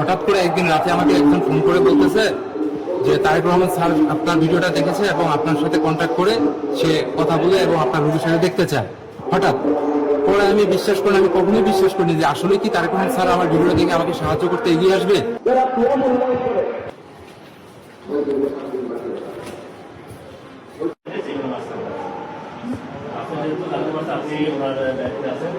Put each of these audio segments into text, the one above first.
হঠাৎ করে একদিন রাতে আমাকে একজন ফোন করে বলতেছে যে তারেক রহমান স্যার আপনার ভিডিওটা দেখেছে এবং আপনার সাথে কন্ট্যাক্ট করে সে কথা বলে এবং আপনার রোগীর সাথে দেখতে চায়। হঠাৎ পরে আমি বিশ্বাস করি, আমি কখনোই বিশ্বাস করিনি যে আসলে কি তারেক রহমান স্যার আমার ভিডিওটা দেখে আমাকে সাহায্য করতে এগিয়ে আসবে। আপনি ওনার দায়িত্বে আছেন।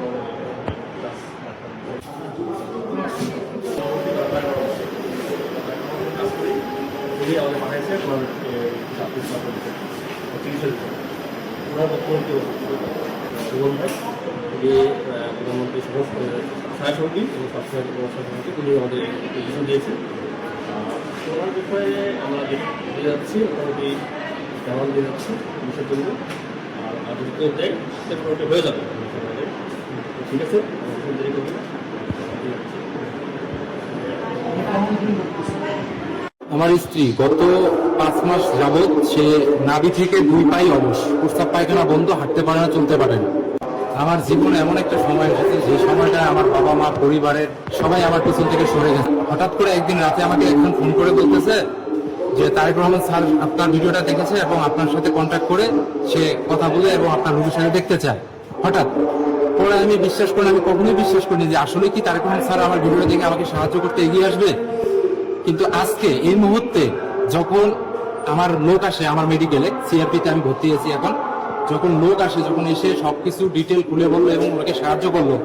উনি আমাদের পাঠাইছে ওনার চিকিৎসা দিতে। ওনার বক্তব্য সুগম ভাই, উনি প্রধানমন্ত্রী সহায়সঙ্গী এবং সবসময় সহায়সঙ্গী, উনি আমাদের চিকিৎসা দিয়েছেন। ওনার বিষয়ে আমরা দিয়ে যাচ্ছি, মোটামুটি কেমন দিয়ে যাচ্ছি চিকিৎসার জন্য। আর যদি কেউ দেয় সে মোটামুটি হয়ে যাবে। ঠিক আছে, দেরি করবে না। আমার স্ত্রী গত 5 মাস যাবৎ সে নাভি থেকে 2 পাই অবশ, প্রস্রাব পায়খানা বন্ধ, হাঁটতে পারে না, চলতে পারে না। আমার জীবনে এমন একটা সময় এসেছে যে সময়টা আমার বাবা মা পরিবারের সবাই আমার পিছন থেকে সরে গেছে। হঠাৎ করে একদিন রাতে আমাকে একজন ফোন করে বলতেছে যে তারেক রহমান স্যার আপনার ভিডিওটা দেখেছে এবং আপনার সাথে কন্ট্যাক্ট করে সে কথা বলে এবং আপনার রোগীর সাথে দেখতে চায়। হঠাৎ পরে আমি বিশ্বাস করি, আমি কখনোই বিশ্বাস করিনি যে আসলে কি তারেক রহমান স্যার আমার ভিডিওটা দেখে আমাকে সাহায্য করতে এগিয়ে আসবে। কিন্তু আজকে এই মুহূর্তে যখন আমার লোক আসে আমার মেডিকেলে, সিআরপিতে আমি ভর্তি আছি এখন, যখন লোক আসে, যখন এসে সবকিছু ডিটেল খুলে বললো এবং ওনাকে সাহায্য করলো,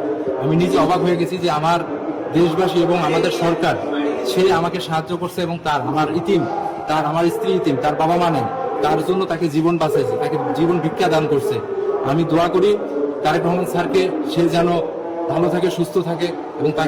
আমি নিজে অবাক হয়ে গেছি যে আমার দেশবাসী এবং আমাদের সরকার সে আমাকে সাহায্য করছে এবং আমার স্ত্রী ইতিম, তার বাবা মা নেই, তার জন্য তাকে জীবন বাঁচাইছে, তাকে জীবন ভিক্ষা দান করছে। আমি দোয়া করি তারেক রহমান স্যারকে সে যেন ভালো থাকে, সুস্থ থাকে এবং